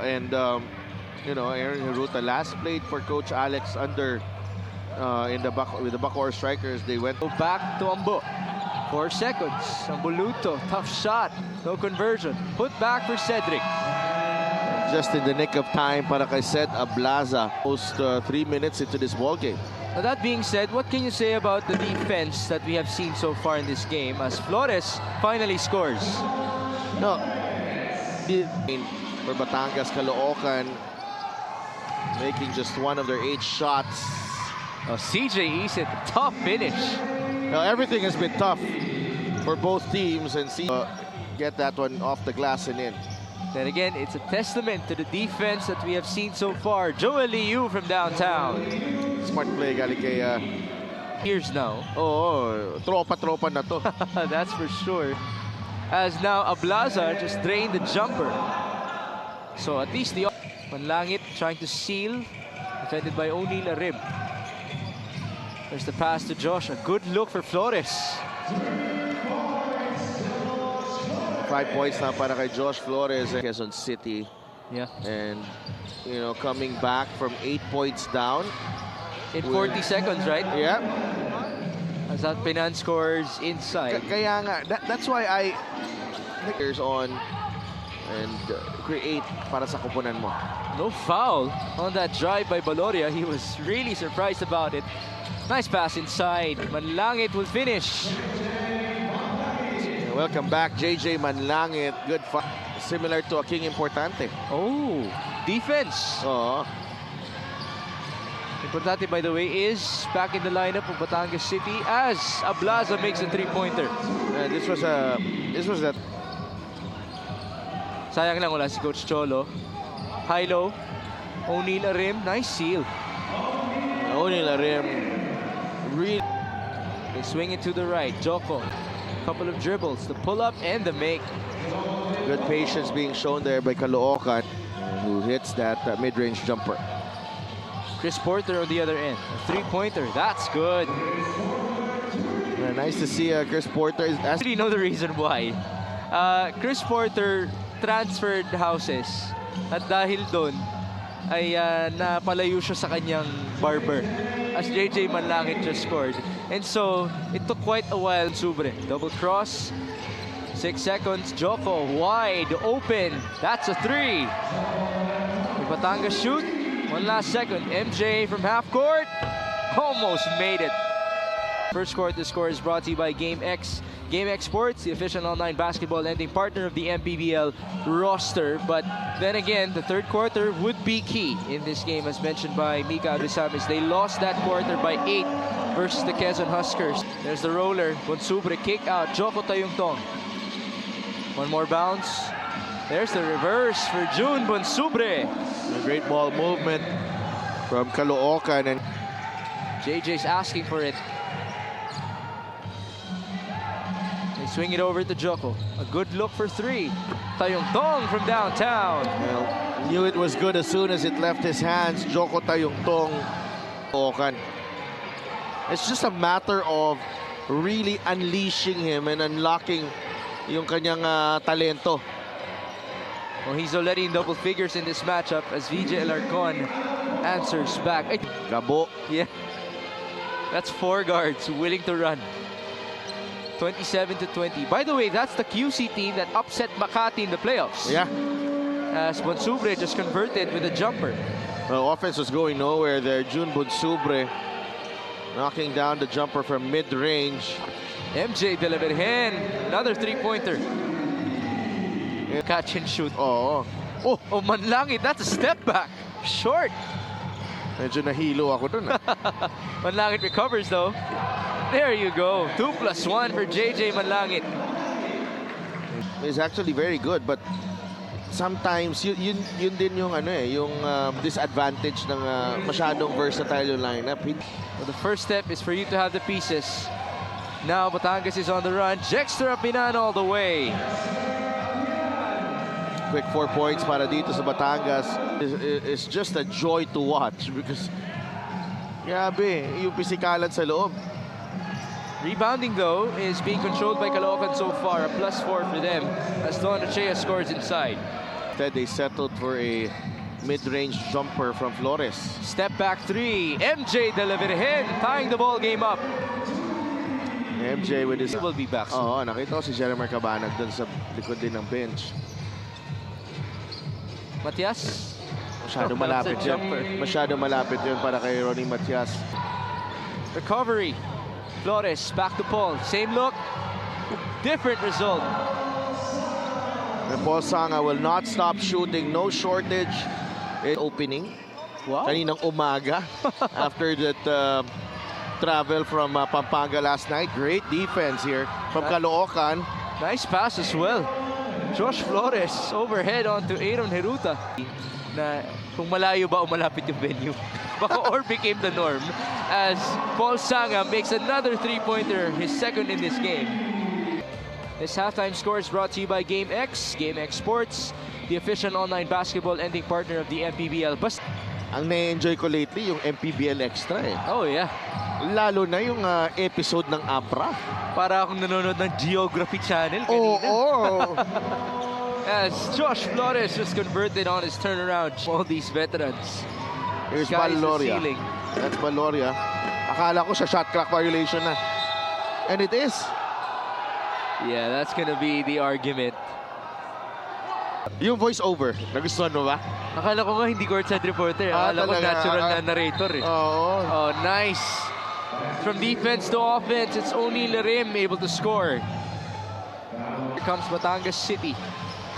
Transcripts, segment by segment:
and Aaron Hiruta last played for Coach Alex under in the back with the Bacoor Strikers. They went Back to Ambo. 4 seconds. Ambuluto, tough shot. No conversion. Put back for Cedric. just in the nick of time para kay Ced Ablaza. Almost 3 minutes into this ball game. Now that being said, what can you say about the defense that we have seen so far in this game as Flores finally scores? No, for Batangas, Caloocan making just one of their 8 shots. Oh, CJ Isit, tough finish. Now everything has been tough for both teams, and get that one off the glass and in. Then again, it's a testament to the defense that we have seen so far. Joel Liu from downtown. Smart play galing kay Here's now. oh, tropa na to. That's for sure. As now Ablaza just drained the jumper. So at least the Manlangit trying to seal, defended by O'Neal Arim. There's the pass to Josh. A good look for Flores. 5 points now para kay Josh Flores and Quezon City. Yeah. And coming back from 8 points down In 40 seconds, right? Yeah. As that Pinan scores inside. Kaya nga, that's why I years on and create para sa kupunan mo. No foul on that drive by Baloria. He was really surprised about it. Nice pass inside. Manlangit will finish. Welcome back, JJ Manlangit. Good fight. Similar to a King Importante. Oh, defense. Oh, Importante, by the way, is back in the lineup of Batangas City as Ablaza makes a 3-pointer. this was that. Sayang lang wala si Coach Cholo. High-low. O'Neal Arim. Nice seal. O'Neal Arim. Really. They swing it to the right. Joko. Couple of dribbles. The pull-up and the make. Good patience being shown there by Caloocan, who hits that mid-range jumper. Chris Porter on the other end. A 3-pointer. That's good. Nice to see Chris Porter. I actually know the reason why. Chris Porter transferred houses. At dahil doon, ay napalayo siya sa kanyang barber. As JJ Manlangit just scored. And so, it took quite a while. Subre. Double cross. 6 seconds. Joko wide open. That's a 3. Will Batangas shoot? 1 last second. MJ from half court. Almost made it. First quarter score is brought to you by GameX. GameX Sports, the official online basketball lending partner of the MPBL roster. But then again, the third quarter would be key in this game, as mentioned by Mika Abisamis. They lost that quarter by 8 versus the Quezon Huskers. There's the roller. Bonsubre kick out. Joko Tayungtong. One more bounce. There's the reverse for June Bonsubre. A great ball movement from Caloocan, and JJ's asking for it. They swing it over to Joko. A good look for 3. Tayungtong from downtown. well, knew it was good as soon as it left his hands. Joko Tayungtong. Caloocan. It's just a matter of really unleashing him and unlocking yung kanyang talento. Well, he's already in double figures in this matchup as VJ Alarcon answers back. Ay, Gabo. yeah, that's 4 guards willing to run. 27-20. By the way, that's the QC team that upset Makati in the playoffs. Yeah. As Bonsubre just converted with a jumper. Well, offense was going nowhere there. June Bonsubre knocking down the jumper from mid-range. MJ De La Virgen, another 3-pointer. Catch and shoot. Oh, Manlangit, that's a step back. Short. medyo nahilo ako dun. Manlangit recovers though. There you go. 2+1 for JJ Manlangit. It's actually very good, but sometimes yun din yung yung disadvantage ng masyadong versatile yung lineup. Well, the first step is for you to have the pieces. Now Batangas is on the run. Jexter Pinan all the way. Quick 4 points para dito sa Batangas. It's just a joy to watch because grabe, yung pisikalan sa loob. Rebounding though is being controlled by Caloocan so far. A +4 for them as Don Ochea scores inside. Instead, they settled for a mid-range jumper from Flores. Step back three. MJ Delavirgen tying the ball game up. MJ with his... He will be back soon. Oo, nakita ko si Jeremy Cabanag dun sa likod din ng bench. Matias. Masyado malapit That's a yun. jumper. Masyado malapit yun para kay Ronnie Matias. Recovery. Flores back to Paul. Same look. Different result. And Paul Sanga will not stop shooting. No shortage in opening. Wow. Kaninang umaga after that travel from Pampanga last night. Great defense here from Caloocan. Nice pass as well. Josh Flores overhead onto Aaron Heruta. Na kung malayo ba o malapit yung venue. Baka or became the norm as Paul Sanga makes another three-pointer, his second in this game. This halftime score is brought to you by GameX, GameX Sports, the official online basketball ending partner of the MPBL. Ang na-enjoy ko lately yung MPBL Extra eh. Oh yeah. Lalo na yung episode ng APRA. Para akong nanonood ng Geography Channel Oo. kanina. As Josh Flores was converted on his turnaround. All these veterans. Here's Sky's the Valoria. ceiling. That's Valoria. Akala ko sa shot clock violation na. And it is. Yeah, that's gonna be the argument. Yung voice over, nagustuhan mo ba? Akala ko nga hindi courtside reporter. Akala ko talaga. natural na narrator eh. Oo. Oh, nice. From defense to offense, it's only Lerim able to score. Here comes Batangas City.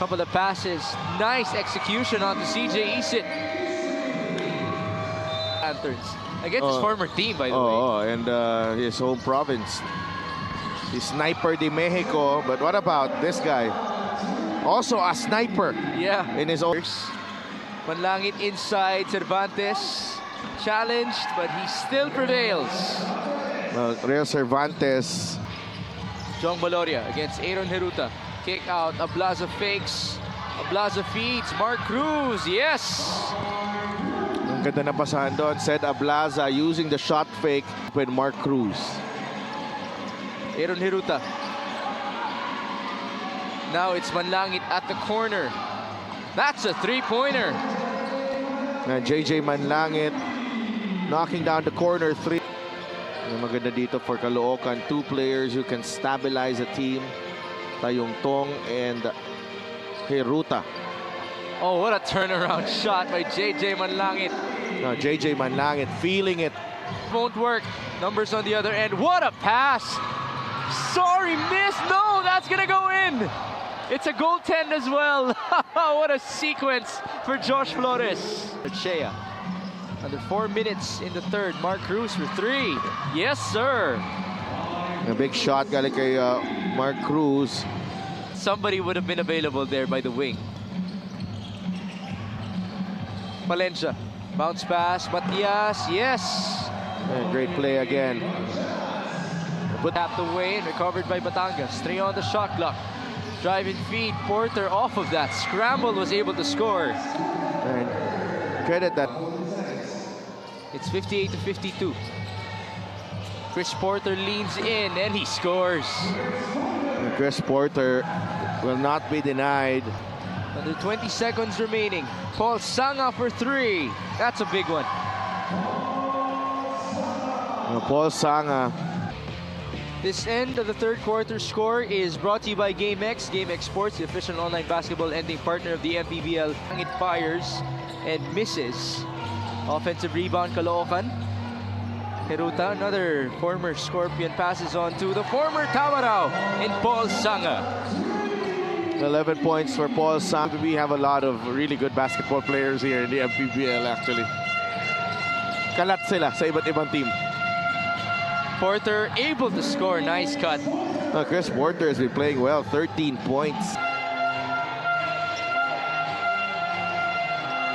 Couple of passes. Nice execution onto CJ Isit. Lanterns. Against his former team, by the way. Oh, and his home province. The Sniper de Mexico. But what about this guy? Also a sniper Yeah. in his own. Manlangit inside. Cervantes challenged, but he still prevails. Real Cervantes. Jong Valoria against Aaron Heruta. Kick out. Ablaza fakes. Ablaza feeds. Mark Cruz. Yes. Ang ganda na pasahan doon. Said Ablaza using the shot fake with Mark Cruz. Aaron Heruta. Now it's Manlangit at the corner. That's a three-pointer. Na JJ Manlangit knocking down the corner three. Ang maganda dito for Caloocan. Two players who can stabilize a team. Tayong Tong and Heruta. Oh, what a turnaround shot by JJ Manlangit. No, JJ Manlangit feeling it. Won't work. Numbers on the other end. What a pass. Sorry, missed. No, that's gonna go in. It's a goaltend as well. What a sequence for Josh Flores. Shea. Under 4 minutes in the third. Mark Cruz for three. Yes, sir. A big shot galing kay Mark Cruz. Somebody would have been available there by the wing. Valencia. Bounce pass. Matias. Yes. And great play again. Tapped away and recovered by Batangas. 3 on the shot clock. Drive and feed. Porter off of that. Scramble was able to score. And credit that. It's 58 to 52. Chris Porter leans in and he scores. Chris Porter will not be denied. Under 20 seconds remaining. Paul Sanga for three. That's a big one. Paul Sanga. This end of the third quarter score is brought to you by GameX. GameX Sports, the official online basketball ending partner of the MPBL. It fires and misses. Offensive rebound, Caloocan. Heruta, another former Scorpion, passes on to the former Tamarao in Paul Sanga. 11 points for Paul Sanga. We have a lot of really good basketball players here in the MPBL actually. Kalat sila sa iba't ibang team. Porter able to score. Nice cut. Chris Porter has been playing well. 13 points.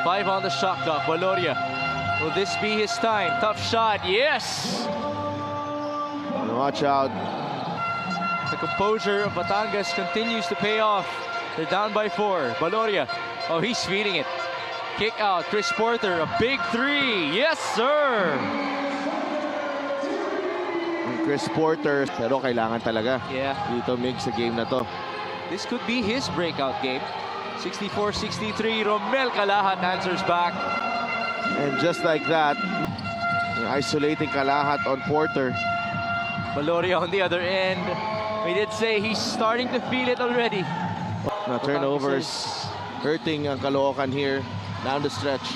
5 on the shot clock. Valoria. Will this be his time? Tough shot. Yes! Watch out. The composure of Batangas continues to pay off. They're down by 4. Valoria. Oh, he's feeding it. Kick out. Chris Porter. A big three. Yes, sir! Chris Porter. Pero kailangan talaga. Yeah. Dito Mig sa game na to. This could be his breakout game. 64-63, Romel Calahat answers back. And just like that, isolating Calahat on Porter. Valoria on the other end. We did say he's starting to feel it already. Now turnovers hurting ang Caloocan here down the stretch.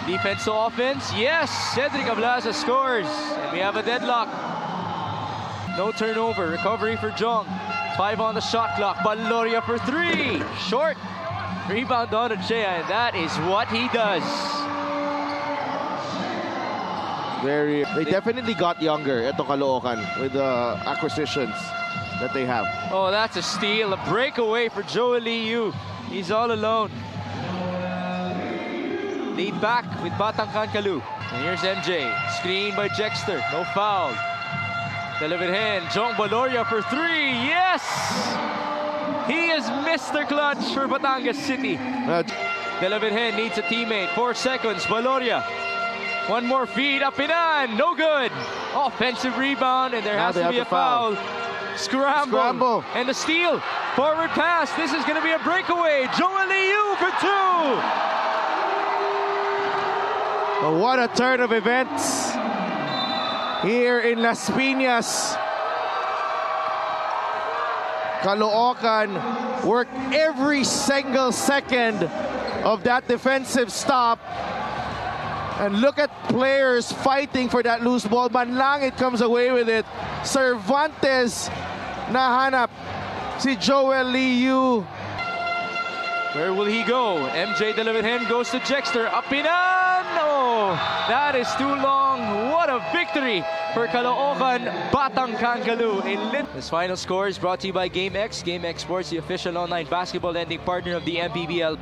Defense to offense. Yes, Cedric Ablaza scores. And we have a deadlock. No turnover. Recovery for Jong. 5 on the shot clock. Valoria for 3. Short. Rebound on Ochea, and that is what he does. They definitely got younger at Caloocan with the acquisitions that they have. Oh, that's a steal. A breakaway for Joel Liu. He's all alone. Lead back with Batang Kankalu. And here's MJ. Screen by Jexter. No foul. Delivered hand. Jong Valoria for 3. Yes! He is Mr. Clutch for Batangas City. Delivered hand needs a teammate. 4 seconds. Valoria. One more feed up and on. No good. Offensive rebound, and there has to be a foul. Scramble. And the steal. Forward pass. This is going to be a breakaway. Joel Liu for 2. What a turn of events here in Las Piñas. Caloocan worked every single second of that defensive stop. And look at players fighting for that loose ball. Manlangit comes away with it. Cervantes nahanap si Joel Liu. Where will he go? MJ delivered hand goes to Jexter. Up and on! Oh, that is too long. What a victory for Caloocan Batang Kankalu. This final score is brought to you by GameX. GameX Sports, the official online basketball lending partner of the MPBL.